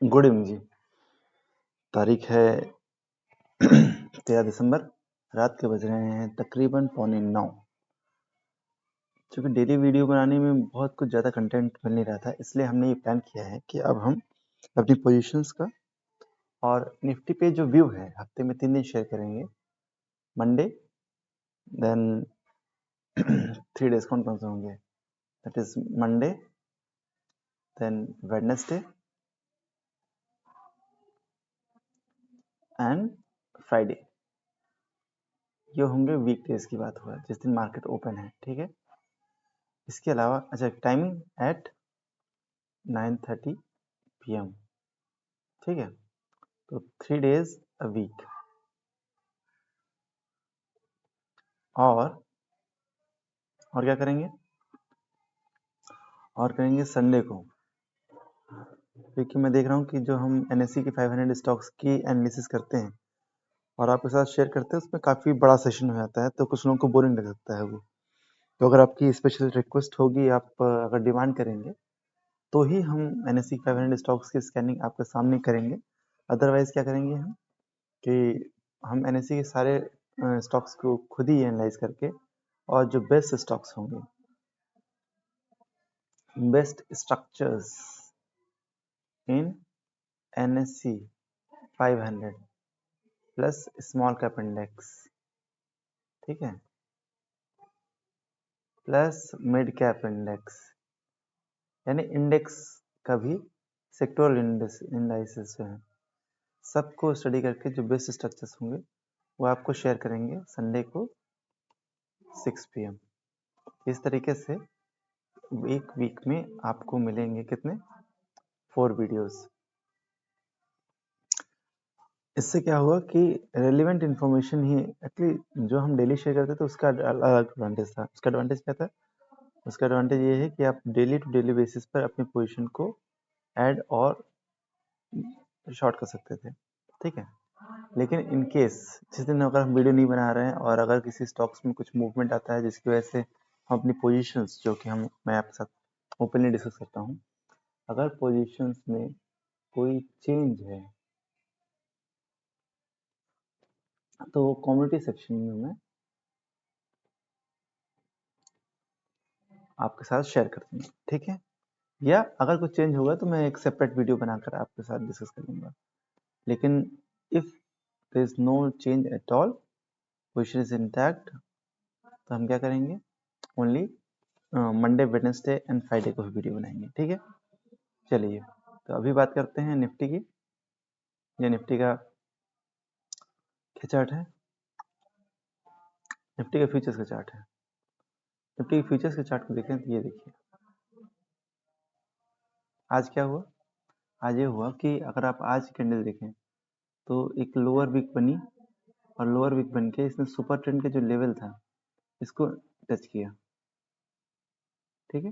Good evening जी। तारीख है 13 दिसंबर। रात के बज रहे हैं तकरीबन 8:45। चूँकि डेली वीडियो बनाने में बहुत कुछ ज़्यादा कंटेंट मिल नहीं रहा था, इसलिए हमने ये प्लान किया है कि अब हम अपनी पोजीशंस का और निफ्टी पे जो व्यू है हफ्ते में 3 दिन शेयर करेंगे। मंडे, देन 3 डेज कौन कौन से होंगे, that is Monday, then Wednesday and Friday. ये होंगे वीकडेज की बात हुआ जिस दिन मार्केट ओपन है, ठीक है। इसके अलावा अच्छा, टाइमिंग एट 9:30 PM, ठीक है। तो 3 डेज अ वीक। और क्या करेंगे, और करेंगे संडे को, क्योंकि मैं देख रहा हूँ कि जो हम NSE के 500 स्टॉक्स की एनालिसिस करते हैं और आपके साथ शेयर करते हैं, उसमें काफ़ी बड़ा सेशन हो जाता है, तो कुछ लोगों को बोरिंग लग सकता है वो। तो अगर आपकी स्पेशल रिक्वेस्ट होगी, आप अगर डिमांड करेंगे तो ही हम NSE 500 स्टॉक्स की स्कैनिंग आपके सामने करेंगे। अदरवाइज क्या करेंगे हम कि हम NSE के सारे स्टॉक्स को खुद ही एनालाइज करके और जो बेस्ट स्टॉक्स होंगे, best structures in NSE 500 plus small cap index, ठीक है, प्लस मिड कैप इंडेक्स, यानी इंडेक्स का भी सेक्टोरल इंडाइसेस जो है, सबको स्टडी करके जो बेस्ट स्ट्रक्चर्स होंगे वो आपको शेयर करेंगे संडे को 6 PM। इस तरीके से एक वीक में आपको मिलेंगे कितने, 4 वीडियोस। इससे क्या होगा कि रेलिवेंट इन्फॉर्मेशन ही एक्चुअली जो हम डेली शेयर करते थे उसका अलग एडवांटेज था। उसका एडवांटेज क्या था? उसका एडवांटेज ये है कि आप डेली टू डेली बेसिस पर अपनी पोजीशन को ऐड और शॉर्ट कर सकते थे, ठीक है। लेकिन इन केस जिस दिन अगर हम वीडियो नहीं बना रहे हैं और अगर किसी स्टॉक्स में कुछ मूवमेंट आता है जिसकी वजह से हम अपनी पोजीशंस, जो कि मैं आपके साथ ओपनली डिस्कस करता हूँ, अगर पोजीशंस में कोई चेंज है तो कम्युनिटी सेक्शन में मैं आपके साथ शेयर कर दूंगा, ठीक है। या अगर कुछ चेंज होगा तो मैं एक सेपरेट वीडियो बनाकर आपके साथ डिस्कस कर लूँगा। लेकिन if there is no change at all, position is intact, तो हम क्या करेंगे, only Monday, Wednesday and Friday को ही वीडियो बनाएंगे, ठीक है। चलिए, तो अभी बात करते हैं निफ्टी की। ये निफ्टी का क्या चार्ट है, निफ्टी का फ्यूचर्स का चार्ट है। निफ्टी के फ्यूचर्स के चार्ट को देखें तो ये देखिए, आज क्या हुआ। आज ये हुआ कि अगर आप आज कैंडल देखें तो एक लोअर वीक बनी और लोअर वीक बन के इसने सुपर ट्रेंड का जो लेवल था इसको टच किया, ठीक है।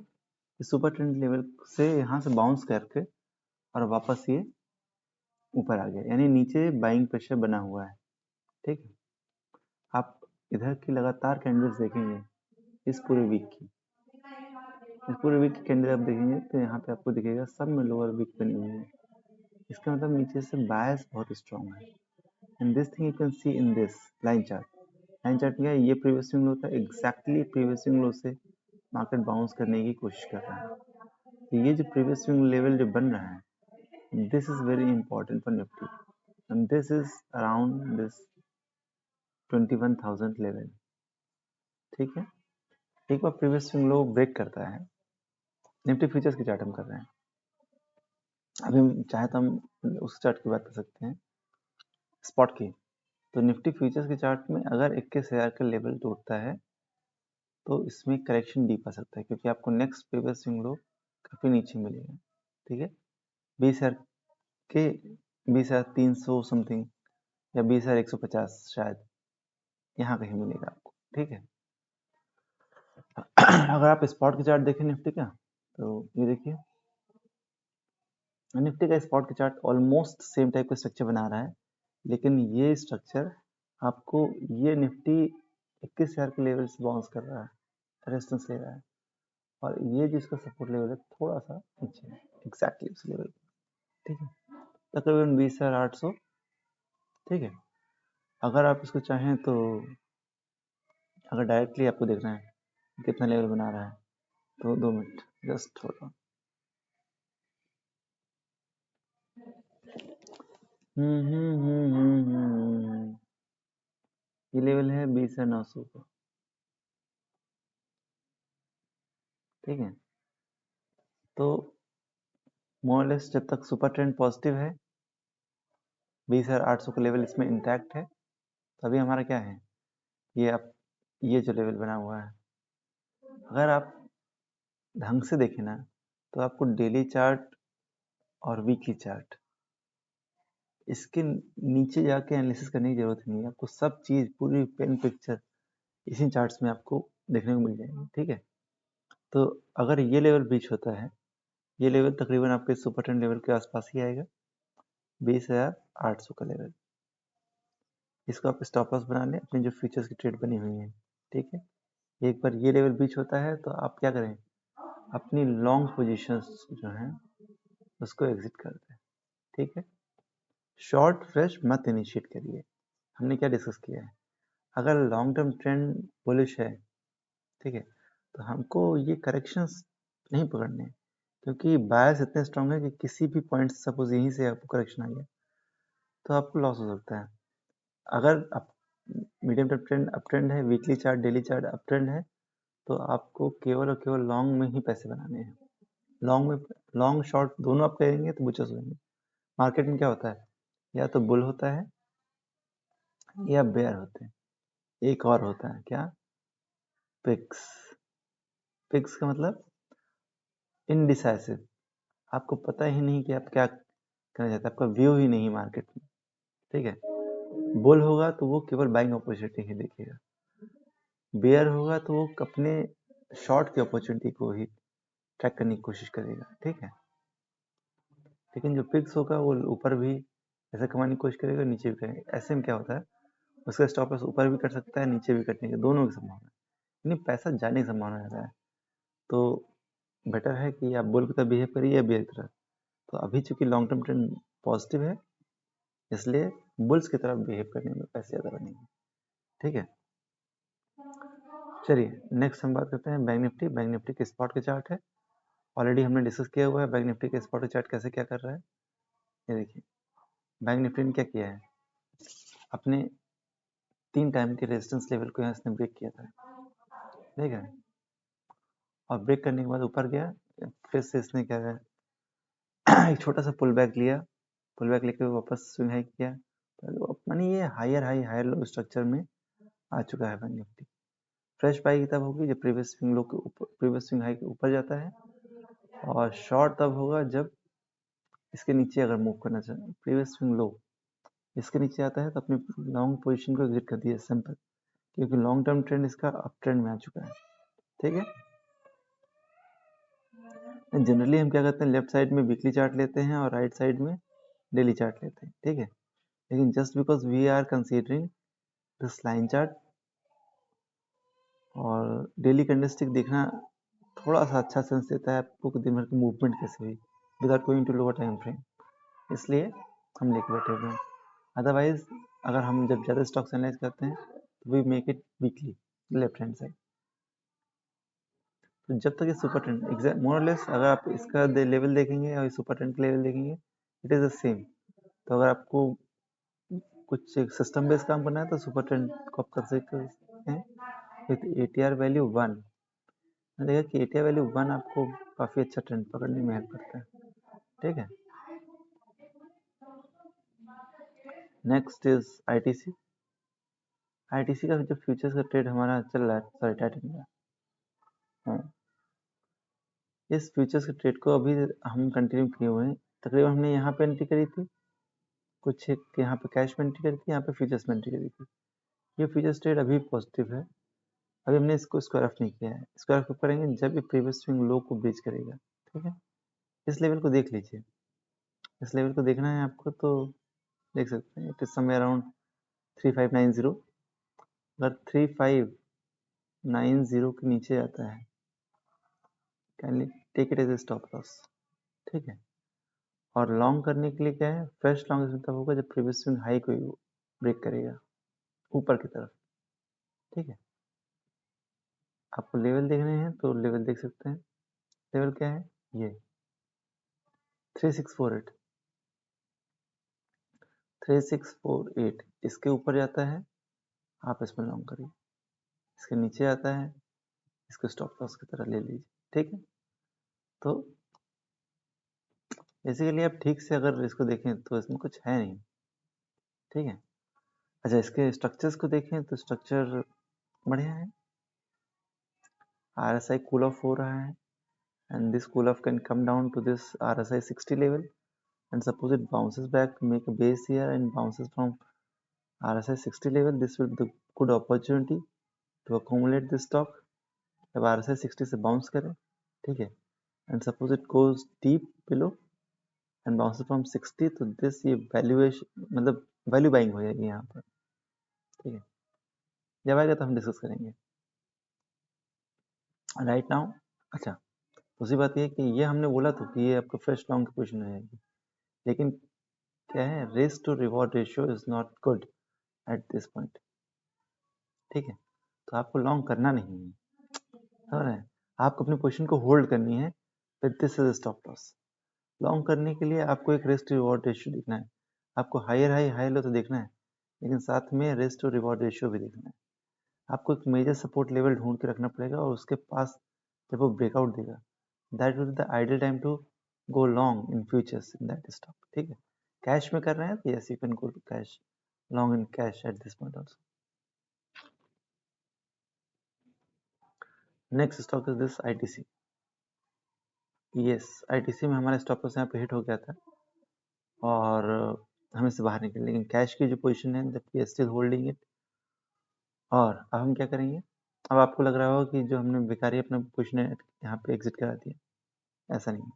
इस सुपर ट्रेंड लेवल से यहाँ से बाउंस करके और वापस ये ऊपर आ गया, यानी नीचे बाइंग प्रेशर बना हुआ है, ठीक है। आप इधर की लगातार कैंडल्स देखेंगे इस पूरे वीक की, इस पूरे वीक की कैंडल आप देखेंगे तो यहाँ पे आपको दिखेगा सब में लोअर वीक बनी हुई है। इसका मतलब नीचे से बायस बहुत स्ट्रॉन्ग है। And this thing you can see in this line chart. Line chart में ये प्रीवियस स्विंग लो था, एग्जैक्टली प्रीवियस स्विंग लो से मार्केट बाउंस करने की कोशिश कर रहा है। तो ये जो प्रीवियस स्विंग लेवल जो बन रहा है, this is very important for Nifty and this is around this 21,000 level, ठीक है। एक बार प्रीवियस स्विंग लो ब्रेक करता है, निफ्टी फ्यूचर्स की चार्ट हम कर रहे हैं अभी, हम चाहे तो हम उस चार्ट की बात कर सकते हैं, स्पॉट की। तो निफ्टी फ्यूचर्स के चार्ट में अगर 21,000 का लेवल टूटता है तो इसमें करेक्शन डीप आ सकता है, क्योंकि आपको नेक्स्ट प्रीवियस स्विंग लो काफ़ी नीचे मिलेगा, ठीक है। 20,000 के 20,300 समथिंग या 20,150 शायद यहाँ कहीं मिलेगा आपको, ठीक है। अगर आप स्पॉट के चार्ट देखें निफ्टी का, तो ये देखिए निफ्टी का स्पॉट के चार्ट ऑलमोस्ट सेम टाइप का स्ट्रक्चर बना रहा है, लेकिन ये स्ट्रक्चर आपको, ये निफ्टी 21,000 के लेवल से बाउंस कर रहा है, रेजिस्टेंस ले रहा है, और ये जिसका सपोर्ट लेवल है थोड़ा सा नीचे है, एग्जैक्टली उस लेवल, ठीक है। तकरीबन 20,800। ठीक है, अगर आप इसको चाहें तो अगर डायरेक्टली आपको देखना है कितना लेवल बना रहा है तो 2 मिनट जस्ट होल्ड ऑन। ये लेवल है 20,900 का। ठीक है, तो मोरलेस जब तक सुपर ट्रेंड पॉजिटिव है, 20,800 का लेवल इसमें इंटैक्ट है, तो अभी हमारा क्या है, ये जो लेवल बना हुआ है, अगर आप ढंग से देखें ना तो आपको डेली चार्ट और वीकली चार्ट इसके नीचे जाके एनालिसिस करने की जरूरत नहीं है। आपको सब चीज़ पूरी पेन पिक्चर इसी चार्ट्स में आपको देखने को मिल जाएगी। ठीक है, तो अगर ये लेवल ब्रीच होता है, ये लेवल तकरीबन आपके सुपर ट्रेंड लेवल के आसपास ही आएगा, 20,800 का लेवल। इसको आप स्टॉप लॉस बना लें अपनी जो फ्यूचर्स की ट्रेड बनी हुई है। ठीक है, एक बार ये लेवल ब्रीच होता है तो आप क्या करें, अपनी लॉन्ग पोजीशंस जो हैं उसको एग्जिट कर दें। ठीक है, शॉर्ट फ्रेश मत इनिशिएट करिए। हमने क्या डिस्कस किया है, अगर लॉन्ग टर्म ट्रेंड बुलिश है, ठीक है, तो हमको ये करेक्शंस नहीं पकड़ने, क्योंकि बायस इतने स्ट्रांग है कि किसी भी पॉइंट सपोज यहीं से आपको करेक्शन आ गया तो आपको लॉस हो सकता है। अगर आप medium term trend up trend है, weekly chart daily chart up trend है, तो आपको केवल और केवल लॉन्ग में ही पैसे बनाने हैं। लॉन्ग में लॉन्ग शॉर्ट दोनों आप करेंगे तो बुचस होंगे। मार्केट में क्या होता है, या तो बुल होता है या बेयर होते हैं, एक और होता है क्या, पिक्स। पिक्स का मतलब इनडिसाइसिव, आपको पता ही नहीं कि आप क्या करना चाहते हैं, आपका व्यू ही नहीं मार्केट में। ठीक है, बुल होगा तो वो केवल बाइंग अपॉर्चुनिटी ही देखेगा, बेयर होगा तो वो अपने शॉर्ट की अपॉर्चुनिटी को ही ट्रैक करने की कोशिश करेगा। ठीक है, लेकिन जो पिक्स होगा वो ऊपर भी ऐसे कमाने की कोशिश करेगा, नीचे भी करेगा। ऐसे में क्या होता है, उसका स्टॉप लॉस ऊपर भी कर सकता है, नीचे भी कटने की दोनों की संभावना है, यानी पैसा जाने की संभावना रहता है। तो बेटर है कि आप बुल की तरह बिहेव करिए या बेयर की तरह। तो अभी चूंकि लॉन्ग टर्म ट्रेंड पॉजिटिव है, इसलिए बुल्स की तरफ बिहेव करने में पैसे ज़्यादा बनेंगे। ठीक है, चलिए नेक्स्ट हम बात करते हैं बैंक निफ्टी। बैंक निफ्टी के स्पॉट के चार्ट है, ऑलरेडी हमने डिस्कस किया हुआ है बैंक निफ्टी के स्पॉट के चार्ट कैसे क्या कर रहा है। ये देखिए, बैंक निफ्टी ने क्या किया है, अपने 3 टाइम के रेजिस्टेंस लेवल को यहाँ इसने ब्रेक किया था। ठीक है, और ब्रेक करने के बाद ऊपर गया, फिर से इसने क्या है एक छोटा सा पुल बैक लिया, पुल बैक लेके वापस स्विंग हाई किया, मानी ये हायर लो स्ट्रक्चर में आ चुका है बैंक निफ्टी। फ्रेश बाई तब होगी जब प्रीवियस स्विंग लो के ऊपर, प्रीवियस स्विंग हाई के ऊपर जाता है, और शॉर्ट तब होगा जब इसके नीचे अगर मूव करना चाहे, प्रीवियस स्विंग लो इसके नीचे आता है तो अपनी लॉन्ग पोजीशन को एग्जिट कर दिया, सिंपल, क्योंकि लॉन्ग टर्म ट्रेंड इसका अप ट्रेंड में आ चुका है। ठीक है, जनरली हम क्या करते हैं, लेफ्ट साइड में वीकली चार्ट लेते हैं और राइट साइड में डेली चार्ट लेते हैं। ठीक है, लेकिन just because we are considering this line chart और डेली कैंडलस्टिक देखना थोड़ा सा अच्छा सेंस देता है आपको कि दिन भर की मूवमेंट कैसे हुई without going to lower time frame, इसलिए हम लेके बैठे हुए हैं। अदरवाइज अगर हम जब ज़्यादा स्टॉक्स एनालाइज करते हैं तो we make it weekly left hand side. तो जब तक ये सुपर ट्रेंड एग्जैक्ट मोर और लेस, अगर आप इसका लेवल देखेंगे और सुपर ट्रेंड का लेवल देखेंगे, इट इज़ द सेम। तो अगर आपको कुछ सिस्टम बेस्ड काम करना है तो सुपर ट्रेंड को आप कर सकते हैं विथ ATR वैल्यू 1। देखिए कि ATR वैल्यू 1 आपको काफ़ी अच्छा ट्रेंड पकड़ने में हेल्प करता है। ठीक है, नेक्स्ट इज ITC। ITC का जो फ्यूचर्स का ट्रेड हमारा चल रहा है, सॉरी टाइटन का, हाँ, इस फ्यूचर्स के ट्रेड को अभी हम कंटिन्यू किए हुए हैं। तकरीबन हमने यहाँ पे एंट्री करी थी, कुछ एक यहाँ पे कैश में एंट्री करी थी, यहाँ पे फ्यूचर्स में एंट्री करी थी। ये फ्यूचर्स ट्रेड अभी पॉजिटिव है, अभी हमने इसको स्क्वायर ऑफ नहीं किया है। स्क्वायर ऑफ करेंगे जब ये प्रीवियस स्विंग लो को ब्रीच करेगा। ठीक है, इस लेवल को देख लीजिए, इस लेवल को देखना है आपको तो देख सकते हैं, इट इज समवेयर अराउंड 3590। अगर 3590 के नीचे आता है, can take it as a stop loss. ठीक है, और लॉन्ग करने के लिए क्या है, फ्रेश लॉन्ग इसमें तब होगा जब प्रीवियस स्विंग हाई को ब्रेक करेगा ऊपर की तरफ। ठीक है, आपको लेवल देखने हैं तो लेवल देख सकते हैं। लेवल क्या है, ये 3648 3648 इसके ऊपर जाता है आप इसमें लॉन्ग करिए, इसके नीचे आता है इसको स्टॉप लॉस की तरह ले लीजिए। ठीक है, तो बेसिकली आप ठीक से अगर इसको देखें तो इसमें कुछ है नहीं। ठीक है, अच्छा इसके स्ट्रक्चर्स को देखें तो स्ट्रक्चर बढ़िया है। RSI कूल ऑफ हो रहा है and this cool off can come down to this RSI 60 level, and suppose it bounces back, make a base here and bounces from RSI 60 level, this will be the good opportunity to accumulate this stock जब RSI 60 से bounce करे। ठीक है, and suppose it goes deep below and bounces from 60 तो this ये valuation मतलब value buying हो जाएगी यहाँ पर। ठीक है, जब आएगा तो हम डिस्कस करेंगे। राइट नाउ अच्छा दूसरी बात ये कि ये हमने बोला तो कि ये आपका फ्रेश लॉन्ग की पोजीशन हो जाएगी, लेकिन क्या है, risk to reward ratio is not good at this point. ठीक है, तो आपको लॉन्ग करना नहीं है, समझ रहे हैं, आपको अपनी पोजीशन को होल्ड करनी है with this is stop loss. Long करने के लिए आपको एक रिस्क टू रिवॉर्ड रेशियो देखना है, आपको हायर हाई हाई लो तो देखना है, लेकिन साथ में रिस्क टू रिवॉर्ड रेशियो भी देखना है। आपको एक मेजर सपोर्ट लेवल ढूंढ के रखना पड़ेगा और उसके पास जब वो ब्रेकआउट देगा that will be the ideal time to go long in futures in that stock. ठीक है, कैश में कर रहे हैं तो yes you can go cash long in cash at this point also. Next stock is this ITC। Yes, ITC में हमारा stop loss यहाँ पे हिट हो गया था और हम इससे बाहर निकले, लेकिन कैश की जो पोजीशन है that we are still holding it. और अब हम क्या करेंगे, अब आपको लग रहा होगा कि जो हमने बेकारी अपना पोजीशन यहाँ पे एग्जिट करा दिया, ऐसा नहीं है।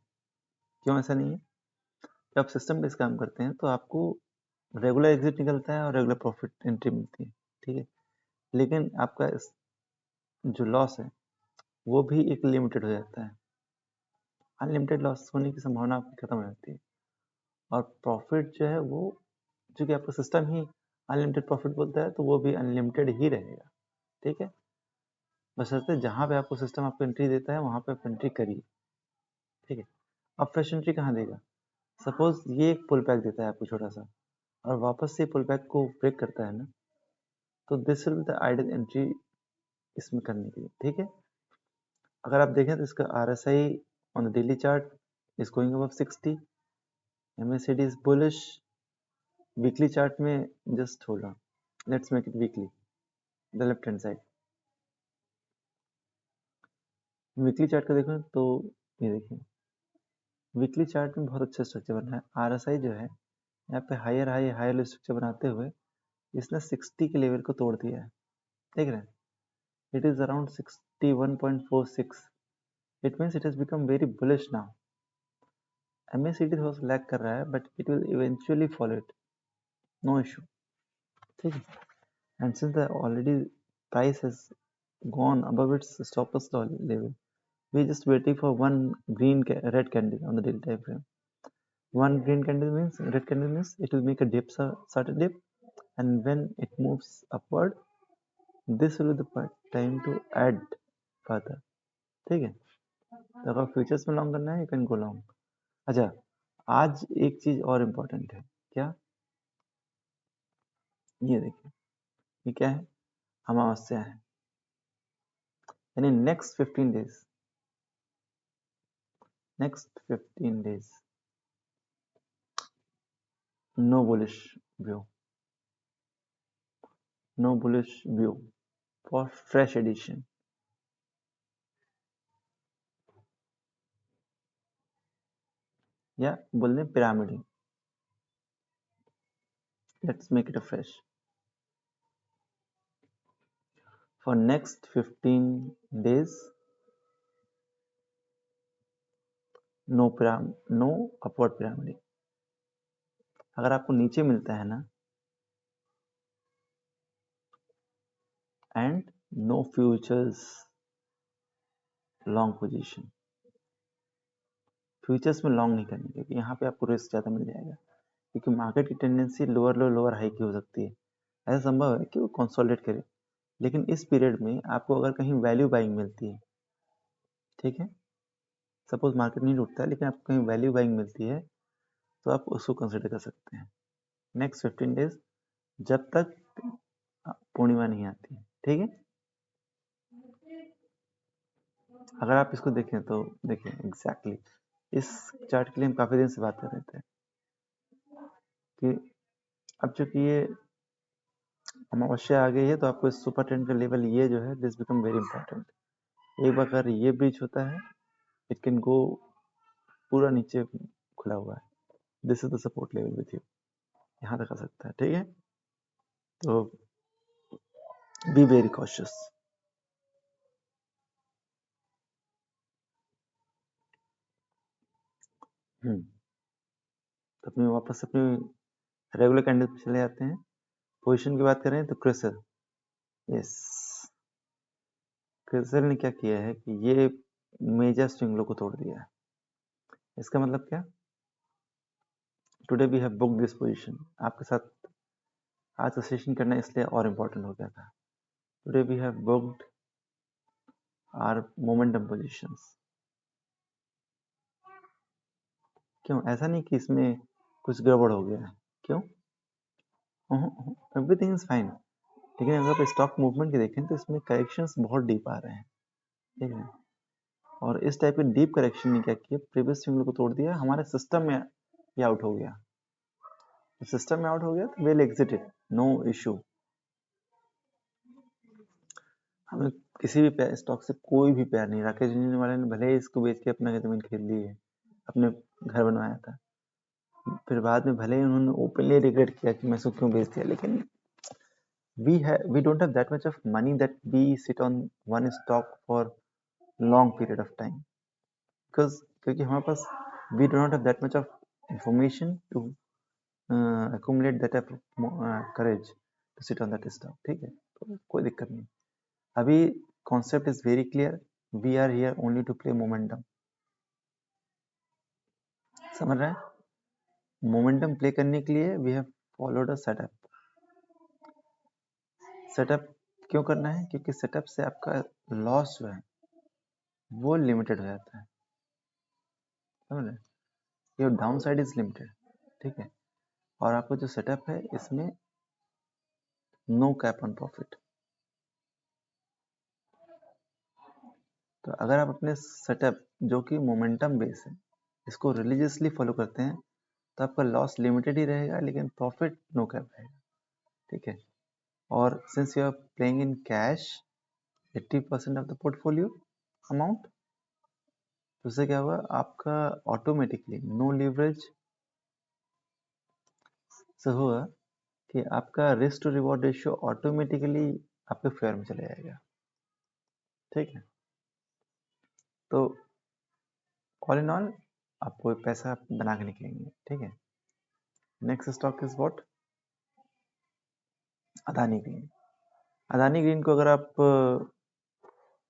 क्यों ऐसा नहीं है, जब आप सिस्टम बेस्ड काम करते हैं तो आपको रेगुलर एग्जिट निकलता है और रेगुलर प्रॉफिट एंट्री मिलती है। ठीक है, लेकिन आपका जो लॉस है वो भी एक लिमिटेड हो जाता है, अनलिमिटेड लॉस होने की संभावना आपकी खत्म हो जाती है। और प्रॉफिट जो है वो, चूंकि आपका सिस्टम ही अनलिमिटेड प्रॉफिट बोलता है तो वो भी अनलिमिटेड ही रहेगा। ठीक है, बशर्ते जहाँ पे आपको सिस्टम आपको एंट्री देता है वहाँ पे आप एंट्री करिए। ठीक है, अब फ्रेश एंट्री कहाँ देगा, सपोज ये एक पुल बैक देता है आपको छोटा सा और वापस से पुल बैक को ब्रेक करता है ना, तो this will be the ideal entry इसमें करने के लिए। ठीक है, अगर आप देखें तो इसका RSI on the daily chart is going above 60, MACD is bullish. Weekly chart में just hold on, let's make it weekly, the left hand side. Weekly chart का देखें तो ये देखिए, वीकली चार्ट में बहुत अच्छा स्ट्रक्चर बन रहा है। RSI जो है यहाँ पे higher high higher low structure बनाते हुए इसने 60 के लेवल को तोड़ दिया है। देख रहे हैं, it is around 61.46, it means it has become very bullish now. MACD थोड़ा सा लैग कर रहा है but it will eventually follow it, no issue. ठीक है, and since the already price has gone above its stop loss level, we're just waiting for one red candle on the daily time frame. One green candle means, red candle means it will make a dip, certain dip, and when it moves upward this will be the time to add further। ठीक है, तो अगर futures में long करना है you can go long. अच्छा, आज एक चीज और इम्पोर्टेंट है, क्या, ये देखिए, ये क्या है, अमावस्या है, यानी next 15 days, no bullish view, no bullish view for fresh addition. या बोल दें pyramiding, let's make it a fresh for next 15 days, no upward pyramiding. अगर आपको नीचे मिलता है ना, and no futures long position, futures में लॉन्ग नहीं करनी, क्योंकि यहाँ पे आपको रिस्क ज़्यादा मिल जाएगा, क्योंकि मार्केट की टेंडेंसी लोअर लो लोअर हाई की हो सकती है। ऐसा संभव है कि वो कंसोलिडेट करे, लेकिन इस पीरियड में आपको अगर कहीं वैल्यू बाइंग मिलती है, ठीक है, सपोज मार्केट नहीं लूटता है लेकिन आपको कहीं वैल्यू बाइंग मिलती है, तो आप उसको कंसिडर कर सकते हैं नेक्स्ट 15 डेज, जब तक पूर्णिमा नहीं आती है, ठीक है। अगर आप इसको देखें तो देखिए एग्जैक्टली इस चार्ट के लिए हम काफ़ी दिन से बात कर रहे थे कि अब चूंकि ये अमावस्या आ गई है, तो आपको इस सुपर ट्रेंड का लेवल ये जो है दिस बिकम वेरी इंपॉर्टेंट। एक बार अगर ये ब्रीच होता है, इट कैन गो पूरा नीचे खुला हुआ है, this is the support level with you, यहाँ तक आ सकता है, ठीक है। तो बी वेरी कॉशियस। तो अपने वापस अपने रेगुलर कैंडल पे चले जाते हैं। पोजीशन की बात करें तो क्रिसल, यस, क्रिसल ने क्या किया है कि ये मेजर स्विंग लो को तोड़ दिया है। इसका मतलब क्या, today we have book this position. आपके साथ आज का सेशन करना इसलिए और इम्पोर्टेंट हो गया था। Today we have booked our momentum positions. क्यों, ऐसा नहीं कि इसमें कुछ गड़बड़ हो गया है, क्यों, एवरीथिंग इज फाइन, लेकिन अगर आप स्टॉक मूवमेंट की देखें तो इसमें करेक्शंस बहुत डीप आ रहे हैं, ठीक है। और इस टाइप के डीप करेक्शन ने क्या किया, प्रीवियस स्विंग को तोड़ दिया, हमारे सिस्टम में ये आउट हो गया। सिस्टम में आउट हो गया तो वेल एग्जिटेड, नो इशू। हमें किसी भी स्टॉक से कोई भी प्यार नहीं। राकेश झुनझुनवाला वाले ने भले ही इसको बेच के अपना जमीन खरीद ली है, अपने घर बनवाया था, फिर बाद में भले ही उन्होंने ओपनली रिग्रेट किया कि मैं इसको क्यों बेच दिया, लेकिन we don't have that much of money that we sit on one stock for long period of time, because क्योंकि हमारे पास we do not have that much of information to accumulate that type of courage to sit on that stock, ठीक है। तो कोई दिक्कत नहीं, अभी concept is very clear, we are here only to play momentum, समझ रहे हैं। मोमेंटम प्ले करने के लिए we have followed a setup. Setup क्यों करना है, क्योंकि सेटअप से आपका लॉस जो है वो लिमिटेड हो जाता है, समझ रहे हैं। Your down side is limited, ठीक है। और आपका जो सेटअप है इसमें नो कैप ऑन प्रॉफिट। तो अगर आप अपने सेटअप जो कि मोमेंटम बेस है इसको रिलीजियसली फॉलो करते हैं तो आपका लॉस लिमिटेड ही रहेगा, लेकिन प्रॉफिट नो कैप रहेगा, ठीक है। और since you are playing in cash 80% of the portfolio amount, तो उससे क्या हुआ, आपका ऑटोमेटिकली नो लीवरेज से हुआ कि आपका risk to reward ratio automatically आपके फेयर में चले जाएगा, ठीक है। तो ऑल इन ऑल आप कोई पैसा बना के निकलेंगे, ठीक है। Next stock is what, Adani green. Adani green को अगर आप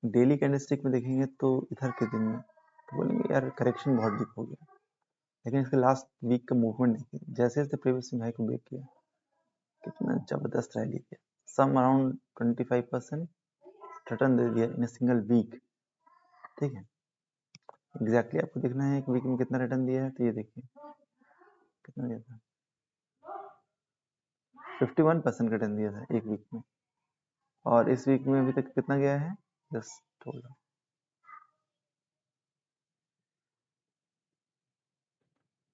डेली कैंडलस्टिक में देखेंगे तो इधर के दिन में तो बोलेंगे यार करेक्शन बहुत डीप हो गया, लेकिन इसके लास्ट वीक का मूवमेंट देखिए, जैसे जैसे प्रीवियस हाई को ब्रेक किया कितना जबरदस्त रैली किया, सम अराउंड 25% रिटर्न दे दिया इन ए सिंगल वीक, ठीक है। एग्जैक्टली आपको देखना है एक वीक में कितना रिटर्न दिया है, तो ये देखिए कितना दिया था, 51% रिटर्न दिया था एक वीक में। और इस वीक में अभी तक कितना गया है, जस्ट होल्ड,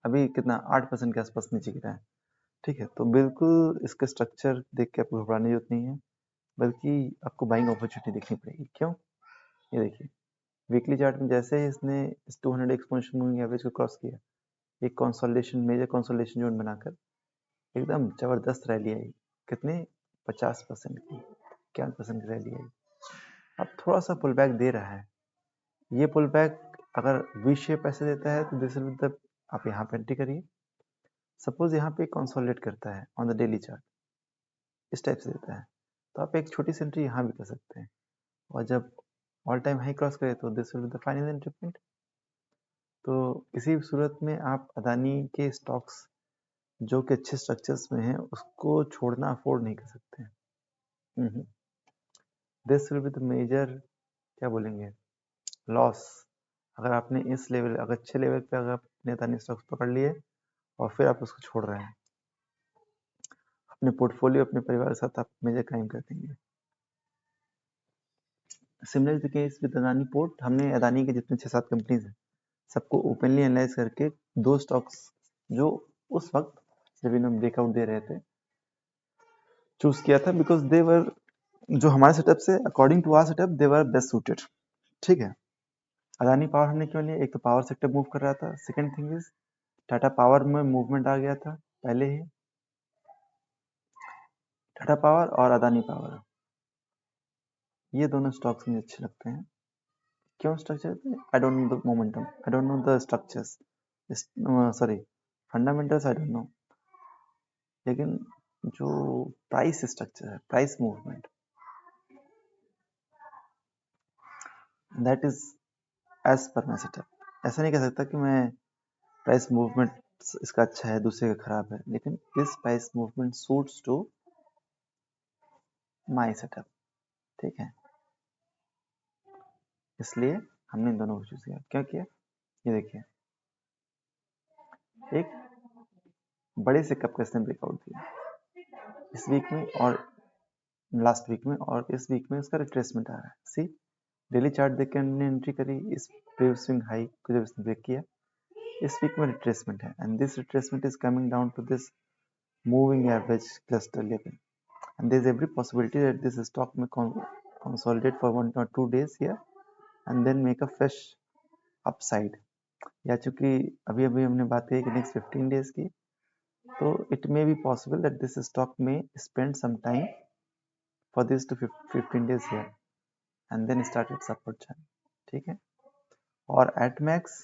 अभी कितना 8% के आसपास नीचे गिरा है, ठीक है। तो बिल्कुल इसका स्ट्रक्चर देख के आपको घबराने की जरूरत नहीं है, बल्कि आपको बाइंग अपॉर्चुनिटी देखनी पड़ेगी। क्यों, ये देखिए वीकली चार्ट में जैसे ही इसने इस 200 एक्सपोनेंशियल मूविंग एवरेज को क्रॉस किया, एक कंसोलिडेशन मेजर कंसोलिडेशन जोन बनाकर एकदम जबरदस्त रैली आई, कितने 50% की 51% की रैली आई। अब थोड़ा सा पुल बैक दे रहा है, ये पुल बैक अगर वी शेप ऐसे देता है तो दिस विल द, आप यहाँ पे एंट्री करिए, सपोज यहाँ पे कंसोलिडेट करता है ऑन द डेली चार्ट, इस टाइप से देता है, तो आप एक छोटी सी एंट्री यहाँ भी कर सकते हैं, और जब ऑल टाइम हाई क्रॉस करे तो this will be the final entry point. तो किसी भी सूरत में आप अदानी के स्टॉक्स जो कि अच्छे स्ट्रक्चर्स में हैं उसको छोड़ना अफोर्ड नहीं कर सकते। This will be the major क्या बोलेंगे लॉस, अगर आपने इस लेवल अगर अच्छे लेवल पे अगर आपने अदानी स्टॉक्स पकड़ लिए और फिर आप उसको छोड़ रहे हैं, अपने पोर्टफोलियो अपने परिवार के साथ आप मेजर क्राइम कर देंगे। Similar the case with Adani port, हमने अदानी के जितने 6-7 कंपनीज हैं सबको ओपनली एनालाइज करके 2 स्टॉक्स जो उस वक्त जब इन्होंने ब्रेकआउट दे रहे थे चूज किया था, बिकॉज दे वर जो हमारे सेटअप से according to our setup they were best suited. ठीक है, अदानी पावर हमने क्यों लिया, एक तो पावर सेक्टर मूव कर रहा था, second thing is Tata power में मूवमेंट आ गया था पहले ही, टाटा पावर और अदानी पावर ये दोनों स्टॉक्स मुझे अच्छे लगते हैं। क्यों structure, I don't know the momentum, I don't know the structures, sorry fundamentals I don't know, लेकिन जो प्राइस स्ट्रक्चर है, price movement, that is as per my setup. ऐसा नहीं कह सकता कि मैं प्राइस मूवमेंट इसका अच्छा है दूसरे का खराब है, लेकिन this price movement suits to my setup. ठीक है, इसलिए हमने इन दोनों को चूज किया। क्या किया, ये देखिए एक बड़े से कप का इसने ब्रेकआउट दिया इस वीक में और लास्ट वीक में, और इस वीक में उसका रिट्रेसमेंट आ रहा है। सी डेली चार्ट देख के हमने एंट्री करी इस प्रीवियस स्विंग हाई को जब इसने ब्रेक किया, इस वीक में रिट्रेसमेंट है and this retracement is coming down to this moving average cluster level and there is every possibility that this stock may consolidate for 1 or 2 days here and then make a fresh upside। या चूंकि अभी अभी हमने बात की कि next 15 days की, तो it may be possible that this stock में spend some time for this two 15 days here and then start its upward channel. ठीक है, और at max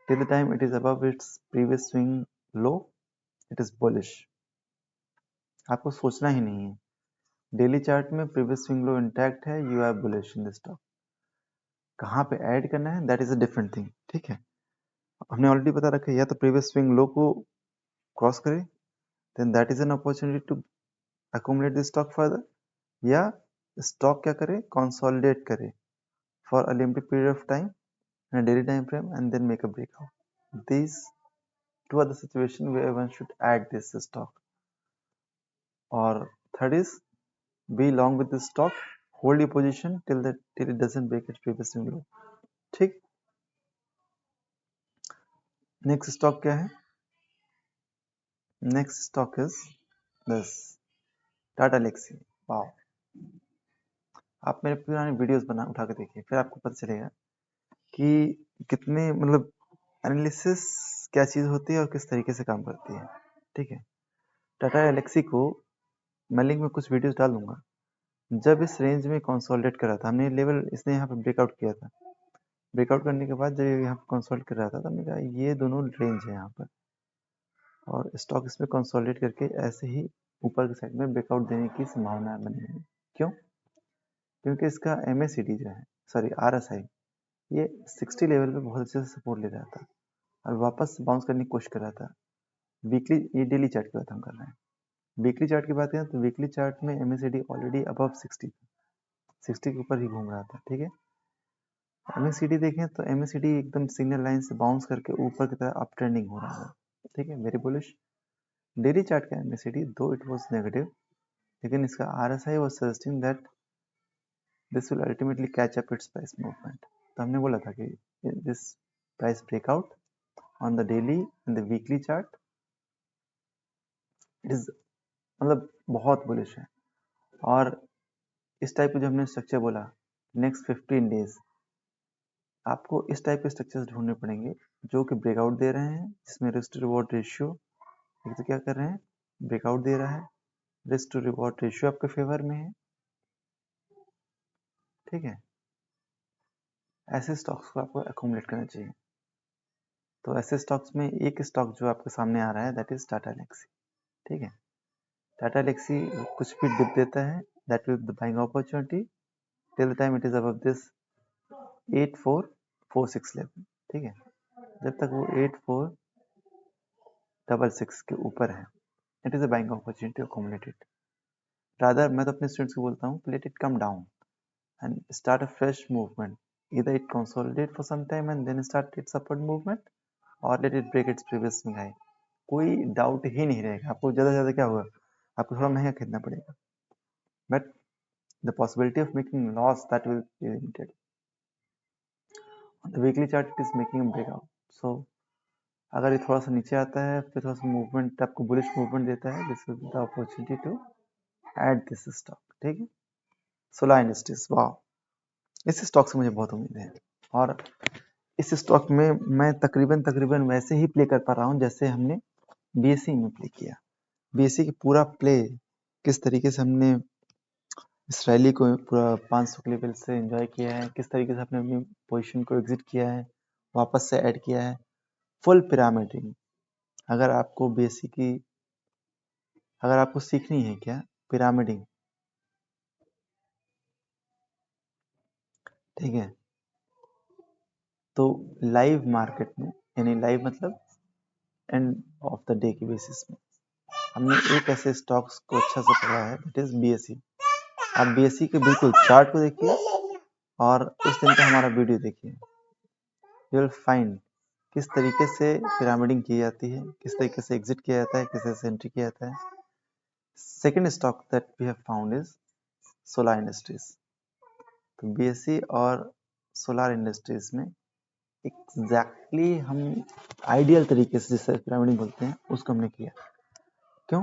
till the time it is above its previous swing low it is bullish. आपको सोचना ही नहीं है, daily chart में previous swing low intact है, you are bullish in the stock. कहाँ पे ऐड करना है that is a different thing. ठीक है, हमने ऑलरेडी बता रखा है या तो प्रीवियस स्विंग लो को क्रॉस करे then that is an opportunity to accommodate the stock further, या स्टॉक क्या करे कंसोलिडेट करे for a limited period of time in a daily time frame and then make a breakout. This two are the situation where one should add this stock. और third is be long with the stock, hold your position till it doesn't break its previous swing low. ठीक, next stock क्या है, next stock is this Tata Elxsi. Wow, आप मेरे पुराने videos बना उठा के देखिए, फिर आपको पता चलेगा कि कितने मतलब एनालिसिस क्या चीज़ होती है और किस तरीके से काम करती है। ठीक है, टाटा एलेक्सी को मैं लिंक में कुछ वीडियोस डाल दूंगा। जब इस रेंज में कंसोलिडेट कर रहा था, हमने लेवल इसने यहाँ पे ब्रेकआउट किया था, ब्रेकआउट करने के बाद जब ये यहाँ पे कंसोलिडेट कर रहा था तो हमने कहा ये दोनों रेंज है यहाँ पर, और स्टॉक इसमें कंसोलिडेट करके ऐसे ही ऊपर की साइड में ब्रेकआउट देने की संभावना बनी हुई। क्यों, क्योंकि इसका MACD जो है, सॉरी RSI, ये 60 लेवल पे बहुत अच्छे से सपोर्ट ले रहा था और वापस बाउंस करने की कोशिश कर रहा था। वीकली, ये डेली चार्ट की बात हम कर रहे हैं, वीकली चार्ट की बात करें तो वीकली चार्ट में MACD ऑलरेडी अबव 60 के ऊपर ही घूम रहा था। ठीक है, MACD देखें तो MACD एकदम सिग्नल लाइन से बाउंस करके ऊपर की तरफ अप ट्रेंडिंग हो रहा है। ठीक है, वेरी बुलिश। डेली चार्ट का MACD दो इट वाज नेगेटिव, लेकिन इसका RSI was suggesting that this will ultimately catch up it's price movement. तो हमने बोला था कि this price breakout on the daily and the weekly chart it is मतलब बहुत बुलिश है। और इस टाइप का जो हमने स्ट्रक्चर बोला नेक्स्ट 15 डेज, आपको इस टाइप के स्ट्रक्चर्स ढूंढने पड़ेंगे जो कि ब्रेकआउट दे रहे हैं, जिसमें रिस्क टू रिवॉर्ड रेशियो एक तो क्या कर रहे हैं, ब्रेकआउट दे रहा है, रिस्क टू रिवॉर्ड रेशियो आपके फेवर में है। ठीक है, ऐसे स्टॉक्स को आपको अकोमोडेट करना चाहिए। तो ऐसे स्टॉक्स में एक स्टॉक जो आपके सामने आ रहा है दैट इज टाटा एलेक्सी। ठीक है, टाटा एलेक्सी कुछ भी डिप देता है that will the buying opportunity till the time it is above this 8446 level. ठीक है, जब तक वो 8466 के ऊपर है, it is a buying opportunity accommodated. Rather मैं तो अपने स्टूडेंट्स को बोलता हूँ let it come down and start a fresh movement. Either it consolidate for some time and then start its upward movement or let it break its previous swing high. कोई doubt ही नहीं रहेगा, आपको ज़्यादा से ज़्यादा क्या होगा, आपको थोड़ा महंगा खरीदना पड़ेगा, but the possibility of making loss that will be limited. On the weekly chart it is making a breakout, so अगर ये थोड़ा सा नीचे आता है फिर थोड़ा सा मूवमेंट आपको बुलिश मूवमेंट देता है, this is the opportunity to add this stock. ठीक है, सोलार इंडस्ट्रीज, वाह, इस स्टॉक से मुझे बहुत उम्मीद है और इस स्टॉक में मैं तकरीबन वैसे ही प्ले कर पा रहा हूँ जैसे हमने बीएससी में प्ले किया। बीएससी की पूरा प्ले किस तरीके से हमने इस रैली को पूरा 500 के लेवल से एंजॉय किया है, किस तरीके से हमने अपनी पोजीशन को एग्जिट किया है, वापस से ऐड किया है, फुल पिरामिडिंग। अगर आपको बीएससी की अगर आपको सीखनी है क्या पिरामिडिंग, ठीक है, तो लाइव मार्केट में, यानी लाइव मतलब एंड ऑफ द डे की बेसिस में हमने एक ऐसे स्टॉक्स को अच्छा से पढ़ा है, दैट इज बीएससी। आप बीएससी के बिल्कुल चार्ट को देखिए और उस दिन का हमारा वीडियो देखिए, यू विल फाइंड किस तरीके से पिरामिडिंग की जाती है, किस तरीके से एग्जिट किया जाता है, किस तरीके से एंट्री किया जाता है। Second stock that we have found is Solar Industries. तो बीएससी और सोलार इंडस्ट्रीज में एग्जैक्टली हम आइडियल तरीके से जिससे पिरामिडिंग बोलते हैं उसको हमने किया। क्यों?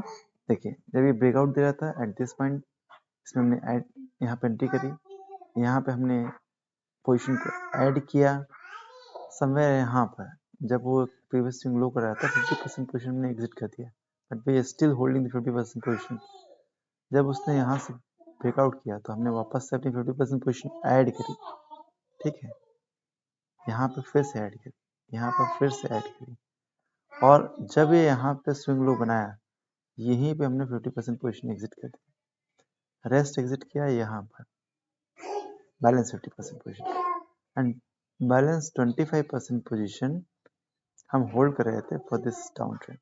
देखिए, जब ये ब्रेकआउट दे रहा था एट दिस पॉइंट, इसमें हमने यहाँ पे एंट्री करी, यहाँ पे हमने पोजीशन को ऐड किया, समवेयर यहाँ पर जब वो प्रीवियस स्विंग लो कर रहा था 50% पोजीशन ने एग्जिट कर दिया, but we still holding the 50% position. जब उसने यहाँ से ब्रेकआउट किया तो हमने वापस से अपनी 50% पोजीशन ऐड करी, ठीक है, यहाँ पे फिर से ऐड करी, यहाँ पर फिर से ऐड करी, और जब ये यहाँ पे स्विंग लो बनाया यहीं पे हमने 50% पोजीशन एग्जिट कर दी, रेस्ट एग्जिट किया यहाँ पर, balance 50% position and balance 25% position हम होल्ड कर रहे थे फॉर दिस डाउन ट्रेंड।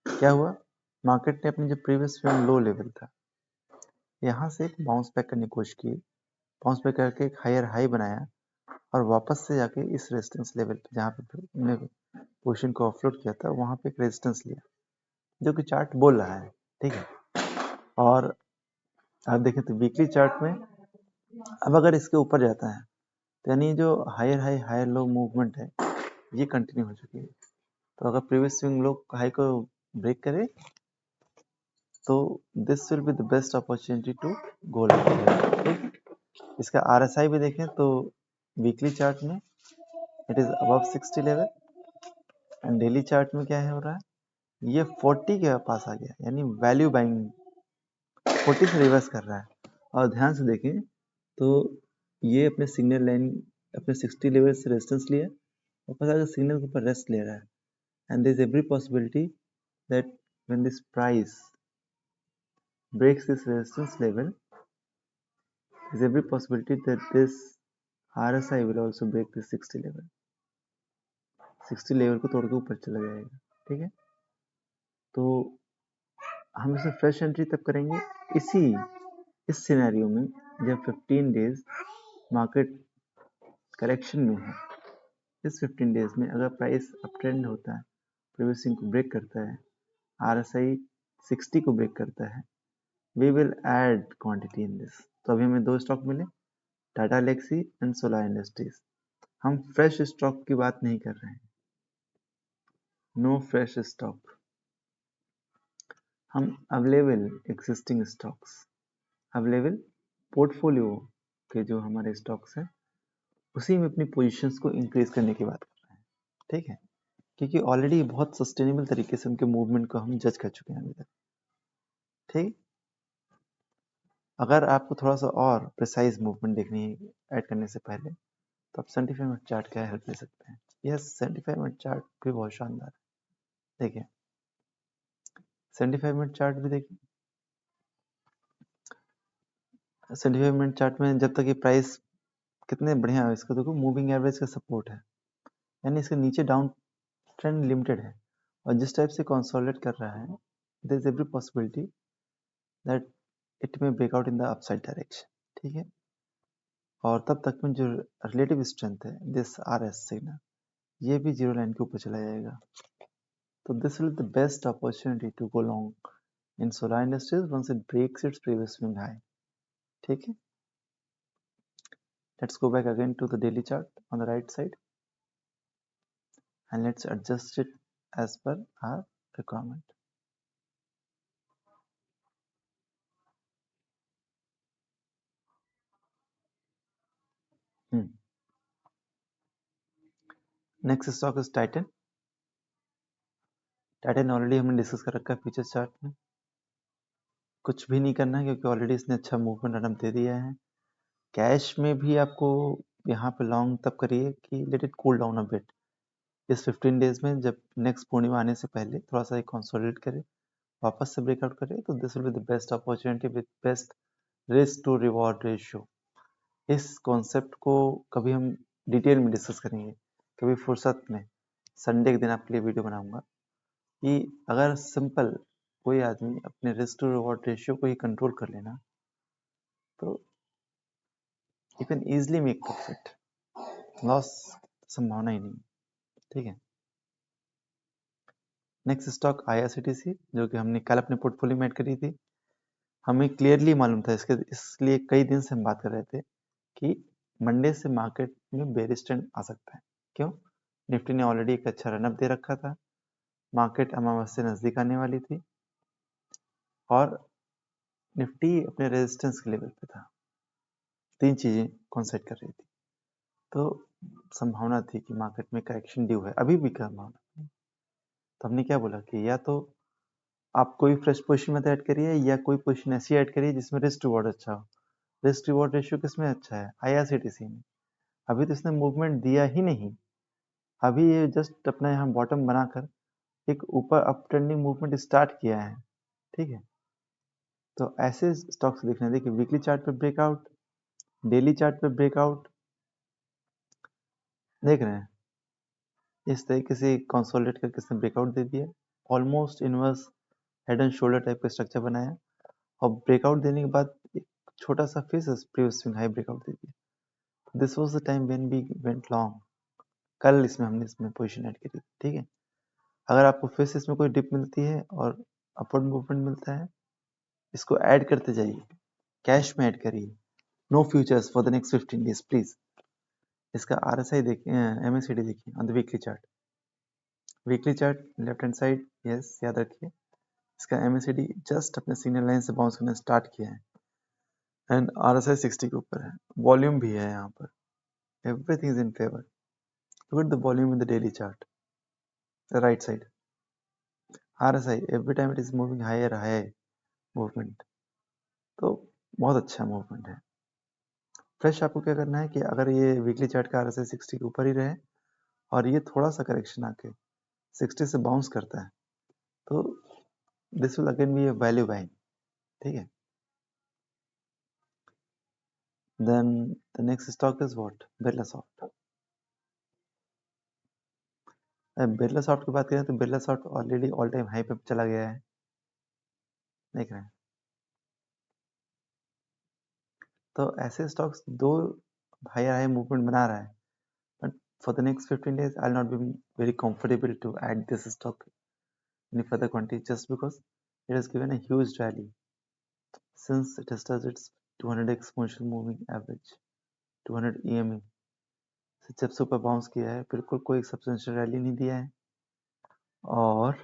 क्या हुआ, मार्केट ने अपनी जो प्रीवियस स्विंग लो लेवल था यहाँ से एक बाउंस बैक करने की कोशिश की, बाउंस बैक करके एक हायर हाई बनाया और वापस से जाके इस रेजिस्टेंस लेवल पे जहाँ पे हमने पोजीशन को ऑफलोड किया था वहाँ पे एक रेजिस्टेंस लिया जो कि चार्ट बोल रहा है, ठीक है। और आप देखें तो वीकली चार्ट में अब अगर इसके ऊपर जाता है तो यानी जो higher high higher low movement है ये कंटिन्यू हो चुकी है। तो अगर प्रीवियस स्विंग लो हाई को ब्रेक करे तो this will be the best opportunity to go long. इसका आरएसआई भी देखें तो वीकली चार्ट में it is above 60 level and daily chart में क्या है हो रहा है, ये 40 के पास आ गया, यानी वैल्यू बाइंग 40 से रिवर्स कर रहा है। और ध्यान से देखें तो ये अपने सिग्नल लाइन अपने 60 लेवल से रेजिस्टेंस लिया और पता है सिग्नल के ऊपर रेस्ट ले रहा है and there is every possibility that when this price breaks this resistance level, there is every possibility that this RSI will also break this 60 level. 60 level को तोड़ के ऊपर चला जाएगा, ठीक है। तो हम इसे फ्रेश एंट्री तब करेंगे इस सिनेरियो में जब 15 डेज मार्केट करेक्शन में है। इस 15 डेज में अगर प्राइस अप ट्रेंड होता है, प्रीवियस को ब्रेक करता है, RSI 60 को ब्रेक करता है, we will add quantity in this. तो अभी हमें दो स्टॉक मिले, Tata Elxsi and Solar Industries. हम फ्रेश स्टॉक की बात नहीं कर रहे हैं, नो फ्रेश स्टॉक, हम available existing stocks, available portfolio के जो हमारे स्टॉक्स हैं उसी में अपनी पोजीशंस को इंक्रीज करने की बात कर रहे हैं, ठीक है, क्योंकि ऑलरेडी बहुत सस्टेनेबल तरीके से उनके मूवमेंट को हम जज कर चुके हैं अभी तक, ठीक। अगर आपको थोड़ा सा और प्रिसाइज मूवमेंट देखनी है ऐड करने से पहले तो आप 75 मिनट चार्ट का हेल्प ले सकते हैं। यस, 75 मिनट चार्ट भी बहुत शानदार है। देखिए 75 मिनट चार्ट भी देखिए, 75 मिनट चार्ट में जब तक ये प्राइस कितने बढ़िया है, इसका देखो मूविंग एवरेज का सपोर्ट है, यानी इसके नीचे डाउन ट्रेंड लिमिटेड है और जिस टाइप से कंसोलिडेट कर रहा है, there is every possibility that it may break out in the upside direction, ठीक है। और तब तक में जो रिलेटिव स्ट्रेंथ है दिस RS सिग्नल, ये भी जीरो लाइन के ऊपर चला जाएगा। तो this will the best opportunity to go long in Solar Industries once it breaks its previous swing high, ठीक है। Let's go back again to the daily chart on the right side and let's adjust it as per our requirement. Next stock is Titan. Titan already हमने discuss कर रखा है future chart में, कुछ भी नहीं करना है क्योंकि ऑलरेडी इसने अच्छा मूवमेंट रन दे दिया है। कैश में भी आपको यहाँ पे लॉन्ग तब करिए कि let it cool down a bit इस 15 डेज में, जब नेक्स्ट पूर्णिमा आने से पहले थोड़ा सा कंसोलिडेट करे, वापस से ब्रेकआउट करे, तो this will be the best opportunity with best risk to reward ratio. इस कॉन्सेप्ट को कभी हम डिटेल में डिस्कस करेंगे, कभी फुर्सत में संडे के दिन आपके लिए वीडियो बनाऊंगा कि अगर सिंपल कोई आदमी अपने रिस्क टू रिवॉर्ड रेशियो को ही कंट्रोल कर लेना तो you can easily make profit, loss संभावना ही नहीं, ठीक है। नेक्स्ट स्टॉक IRCTC, जो कि हमने कल अपने पोर्टफोलियो में ऐड करी थी। हमें क्लियरली मालूम था इसलिए कई दिन से हम बात कर रहे थे कि मंडे से मार्केट में बेरिश ट्रेंड आ सकता है। क्यों? निफ्टी ने ऑलरेडी एक अच्छा रनअप दे रखा था, मार्केट अमावस्या नजदीक आने वाली थी और निफ्टी अपने रेजिस्टेंस के लेवल पे था। तीन चीजें कॉन्सेट कर रही थी, तो संभावना थी कि मार्केट में करेक्शन ड्यू है, अभी भी संभावना थी। तो हमने क्या बोला कि या तो आप कोई फ्रेश पोजीशन में ऐड करिए या कोई पोजीशन ऐसी ऐड करिए जिसमें रिस्क रिवॉर्ड अच्छा हो। रिस्क रिवॉर्ड रेशियो किसमें अच्छा है? IRCTC में। अभी तो इसने मूवमेंट दिया ही नहीं, अभी ये जस्ट अपना यहाँ बॉटम बनाकर एक ऊपर अप ट्रेंडिंग मूवमेंट स्टार्ट किया है, ठीक है। तो ऐसे स्टॉक्स देखना, देखिए वीकली चार्ट पे ब्रेकआउट, डेली चार्ट पे ब्रेकआउट, देख रहे हैं इस तरीके से कंसोलिडेट करके इसने ब्रेकआउट दे दिया, almost inverse head and shoulder type का स्ट्रक्चर बनाया और ब्रेकआउट देने के बाद एक छोटा सा फिर प्रीवियस स्विंग हाई ब्रेकआउट दे दिया। This was the time when we went long. कल इसमें हमने इसमें पोजीशन ऐड करी, ठीक है। अगर आपको फिर से इसमें कोई डिप मिलती है और अपवर्ड मूवमेंट मिलता है, इसको ऐड करते जाइए, कैश में ऐड करिए, no futures for the next 15 days please. इसका RSI देखिए, MACD देखिए on the weekly chart, weekly chart left hand side, yes याद रखिए। इसका MACD जस्ट अपने सिग्नल लाइन से बाउंस करना स्टार्ट किया है एंड RSI 60 के ऊपर है, वॉल्यूम भी है यहाँ पर, everything is in favour. Look at the volume in the daily chart, the right side, RSI every time it is moving higher higher movement, तो बहुत अच्छा मूवमेंट है। फ्रेश आपको क्या करना है कि अगर ये वीकली चार्ट का RSI 60 के ऊपर ही रहे और ये थोड़ा सा करेक्शन आके 60 से बाउंस करता है तो this will again be a value buying, ठीक है। Then the next stock is what? Birlasoft. Birlasoft की बात करें तो Birlasoft already all time high पे चला गया है, देख रहे हैं। तो ऐसे स्टॉक्स दो हाई हाई मूवमेंट बना रहा है, but for the next 15 days I will not be very comfortable to add this stock in further quantity just because it has given a huge rally since it has touched its 200 exponential moving average, 200 EMA से जब से ऊपर bounce किया है बिल्कुल कोई substantial rally नहीं दिया है और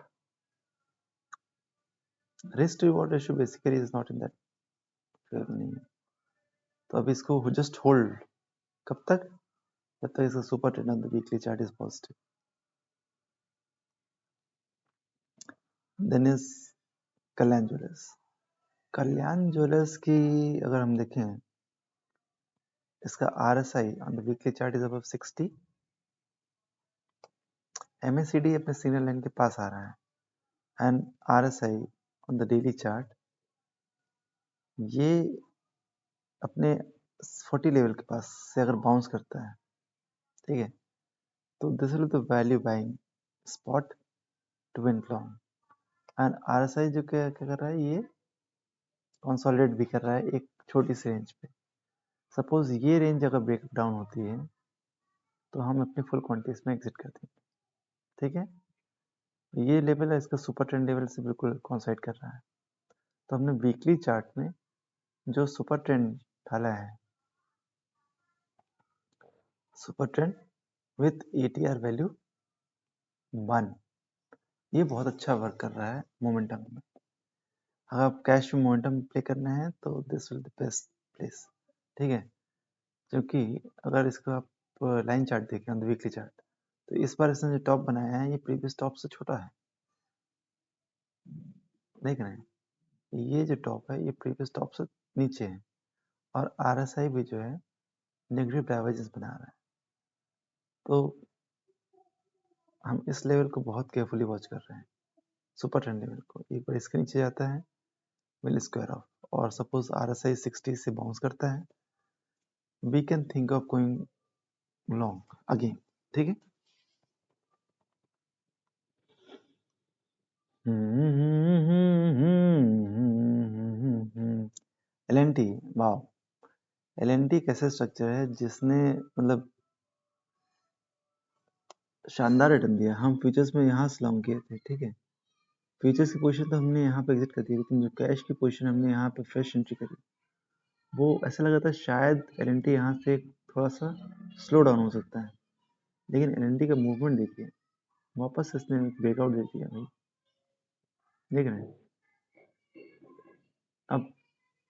risk reward ratio basically is not in that favour नहीं है। तो अब इसको जस्ट होल्ड, कब तक? जब तक इसका super trend on the weekly chart is positive. Then is Kalyan Jewellers. Kalyan Jewellers की अगर हम देखें, इसका RSI on the weekly chart is above 60, MACD अपने सिग्नल लाइन के पास आ रहा है and RSI on the daily chart ये अपने 40 लेवल के पास से अगर बाउंस करता है, ठीक है, तो this will the value buying spot to win long. And RSI जो क्या क्या कर रहा है, ये कंसोलिडेट भी कर रहा है एक छोटी सी रेंज पे। सपोज ये रेंज अगर ब्रेक डाउन होती है तो हम अपने फुल क्वांटिटीज में एग्जिट कर देंगे, ठीक है। ये लेवल है, इसका सुपर ट्रेंड लेवल से बिल्कुल कॉन्साइड कर रहा है। तो हमने वीकली चार्ट में जो सुपर ट्रेंड डाला है, super trend with ATR value 1, ये बहुत अच्छा वर्क कर रहा है मोमेंटम में। अगर आप कैश में मोमेंटम प्ले करना है तो this will the best place, ठीक है। क्योंकि अगर इसको आप लाइन चार्ट देखें ऑन द वीकली चार्ट, तो इस बार इसने जो टॉप बनाया है ये प्रीवियस टॉप से छोटा है, देख रहे हैं। ये जो टॉप है ये प्रीवियस टॉप से नीचे है, और RSI भी जो है नेगेटिव डाइवर्जेंस बना रहा है। तो हम इस लेवल को बहुत केयरफुली वॉच कर रहे हैं, सुपर ट्रेंड लेवल को। एक बार इसके नीचे जाता है विल स्क्वायर ऑफ, और सपोज RSI 60 से बाउंस करता है, we can think of going long again, ठीक है। LNT, वाओ, LNT कैसे स्ट्रक्चर है जिसने मतलब शानदार रिटर्न दिया। हम फ्यूचर्स में यहाँ से लॉन्ग किए थे, ठीक है। फ्यूचर्स की पोजीशन तो हमने यहाँ पे एग्जिट कर दी, लेकिन जो कैश की पोजीशन हमने यहाँ पे फ्रेश एंट्री करी, वो ऐसा लगा था शायद LNT यहाँ से थोड़ा सा स्लो डाउन हो सकता है, लेकिन LNT का मूवमेंट देखिए, वापस इसने ब्रेकआउट दे दिया भाई, देख रहे हैं। अब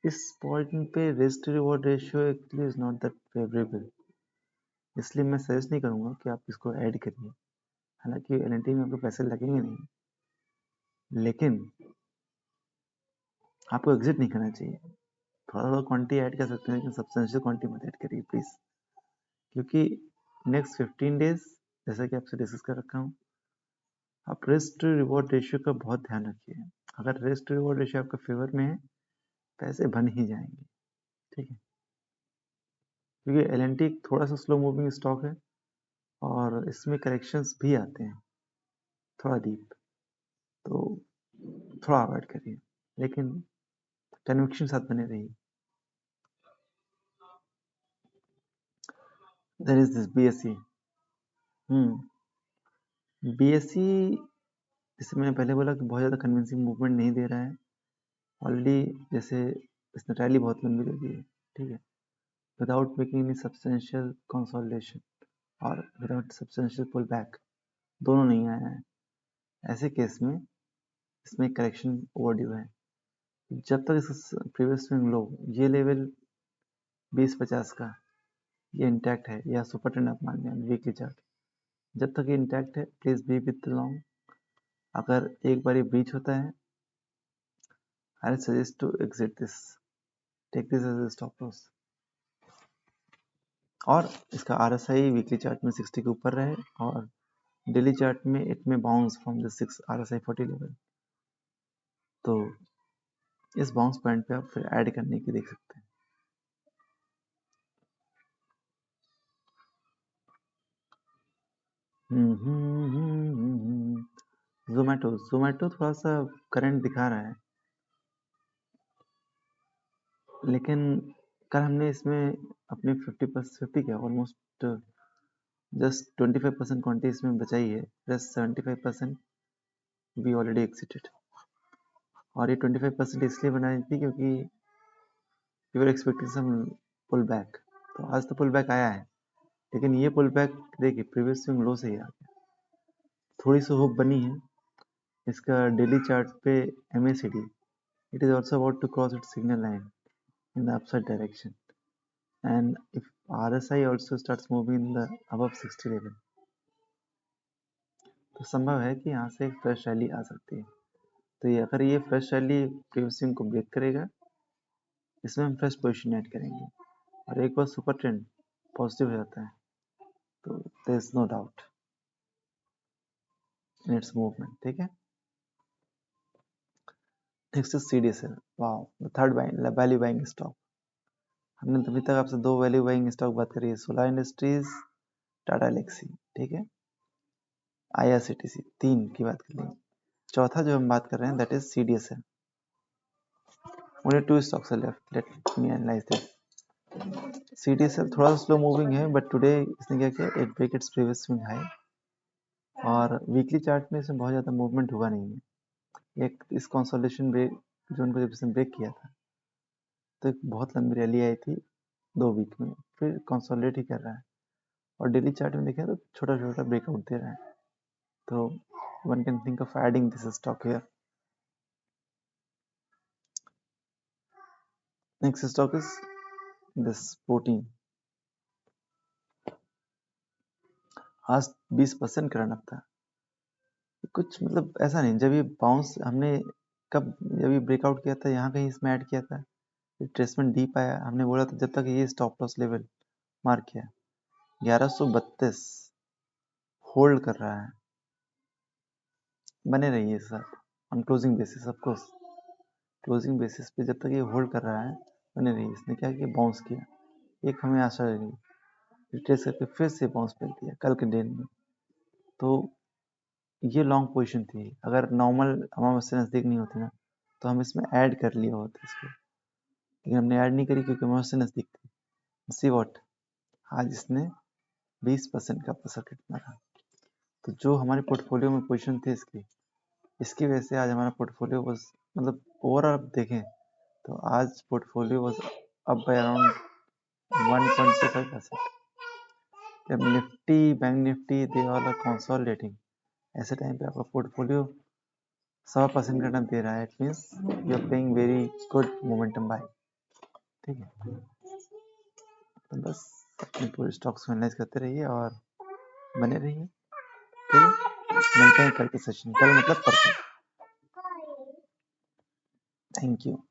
इस पॉइंट पे risk to reward ratio actually is not that favourable, इसलिए मैं सजेस्ट नहीं करूँगा कि आप इसको ऐड करिए। हालांकि LNT में आपको पैसे लगेंगे नहीं, लेकिन आपको एग्जिट नहीं करना चाहिए। थोड़ा थोड़ा क्वांटिटी ऐड कर सकते हैं, लेकिन सब्सटेंशियल क्वांटिटी मत ऐड करिए प्लीज़, क्योंकि नेक्स्ट 15 डेज जैसा कि आपसे डिस्कस कर रखा हूँ, आप रिस्क टू रिवॉर्ड रेशियो का बहुत ध्यान रखिए। अगर रिस्क टू रिवॉर्ड रेशियो आपका फेवर में है, पैसे बन ही जाएंगे, ठीक है। क्योंकि LNT एक थोड़ा सा स्लो मूविंग स्टॉक है, और इसमें करेक्शंस भी आते हैं थोड़ा डीप, तो थोड़ा अवॉइड करिए, लेकिन कन्विक्शन साथ बने रहिए। There is this BSE। BSE, जैसे मैंने पहले बोला कि बहुत ज़्यादा कन्विंसिंग मूवमेंट नहीं दे रहा है ऑलरेडी। जैसे इसने रैली बहुत लंबी दे दी है, ठीक है, without making any substantial consolidation और विदाउट सब्सटेंशियल पुल बैक, दोनों नहीं आया है। ऐसे केस में इसमें करेक्शन ओवरड्यू है। जब तक इसका प्रीवियस स्विंग लो, ये लेवल 20-50 का, ये इंटैक्ट है, या सुपर ट्रेंड आप मान लें वीकली चार्ट, जब तक ये इंटैक्ट है प्लीज बी विथ लॉन्ग। अगर एक बार ये ब्रीच होता है, I suggest to exit this, take this as a stop loss. और इसका RSI वीकली चार्ट में 60 के ऊपर रहे, और डेली चार्ट में इट में bounce from the 6 RSI 40 level. तो इस बाउंस पॉइंट पे आप फिर ऐड करने की देख सकते हैं। जोमेटो थोड़ा सा करंट दिखा रहा है, लेकिन कल हमने इसमें अपने 50 क्या ऑलमोस्ट जस्ट 25% क्वांटिटी इसमें बचाई है, प्लस 75% वी ऑलरेडी एक्सिटेड। और ये 25% इसलिए बनाई थी क्योंकि we were expecting some pull back. तो आज तो पुल बैक आया है, लेकिन ये पुल बैक देखिए प्रीवियस स्विंग लो से ही आ गया। थोड़ी सी होप बनी है। इसका डेली चार्ट पे MACD, it is also about to cross its signal line in the upside direction, and if RSI also starts moving in the above 60 level, तो संभव है कि यहाँ से एक फ्रेश रैली आ सकती है। तो ये अगर ये फ्रेश रैली प्रीवियस स्विंग को ब्रेक करेगा, इसमें हम फ्रेश पोजीशन ऐड करेंगे, और एक बार सुपर ट्रेंड पॉजिटिव हो जाता है तो there is no doubt in its movement, ठीक है। Next is CDSL, wow, the third value buying stock. हमने अभी तक आपसे दो वैल्यू बाइंग स्टॉक बात करी है, सोलार इंडस्ट्रीज, टाटा एलेक्सी, ठीक है। IRCTC, 3 की बात कर लेंगे। चौथा जो हम बात कर रहे हैं that is CDSL। only 2 stocks are left, let me analyze this। CDSL थोड़ा सा स्लो मूविंग है बट टुडे इसने क्या किया, it break its previous swing high और वीकली चार्ट में इसमें बहुत ज़्यादा मूवमेंट हुआ नहीं है। एक इस कंसोलिडेशन ब्रेक जोन को जब इसने ब्रेक किया था तो एक बहुत लंबी रैली आई थी 2 वीक में, फिर कंसोलिडेट ही कर रहा है और डेली चार्ट में देखें तो छोटा छोटा ब्रेकआउट दे रहा है। तो one can think of adding this stock here. Next stock is this 14। आज 20% का रनअप था। कुछ मतलब ऐसा नहीं, जब ये बाउंस हमने कब जब ये ब्रेकआउट किया था यहाँ कहीं इसमें ऐड किया था, रिट्रेसमेंट डीप आया, हमने बोला था जब तक ये स्टॉप लॉस लेवल मार्क किया 1132 होल्ड कर रहा है, बने रहिए साथ on closing basis. Of course closing basis पे जब तक ये होल्ड कर रहा है बने रहिए। इसने क्या किया, बाउंस किया, एक हमें आशा लगी, रिट्रेस करके फिर से बाउंस कर दिया कल के दिन में। तो ये लॉन्ग पोजीशन थी, अगर नॉर्मल अमावस्या नज़दीक नहीं होती ना तो हम इसमें ऐड कर लिए होते इसको, लेकिन हमने ऐड नहीं करी क्योंकि अमावस्या नज़दीक थी। सी वॉट, आज इसने 20% का अपर सर्किट मारा। तो जो हमारे पोर्टफोलियो में पोजीशन थी इसकी वजह से आज हमारा पोर्टफोलियो बस मतलब ओवरऑल देखें तो आज पोर्टफोलियो बस अप बाय अराउंड 1.25%। जब Nifty, bank Nifty they all are consolidating, ऐसे टाइम पे आपका पोर्टफोलियो 100% का टर्न दे रहा है, it means you are playing very good momentum buy. ठीक है, तो बस अपने पूरे स्टॉक्स को एनालाइज करते रहिए और बने रहिए। ठीक है, मिलते हैं कल के सेशन, कल मतलब परसों। Thank you.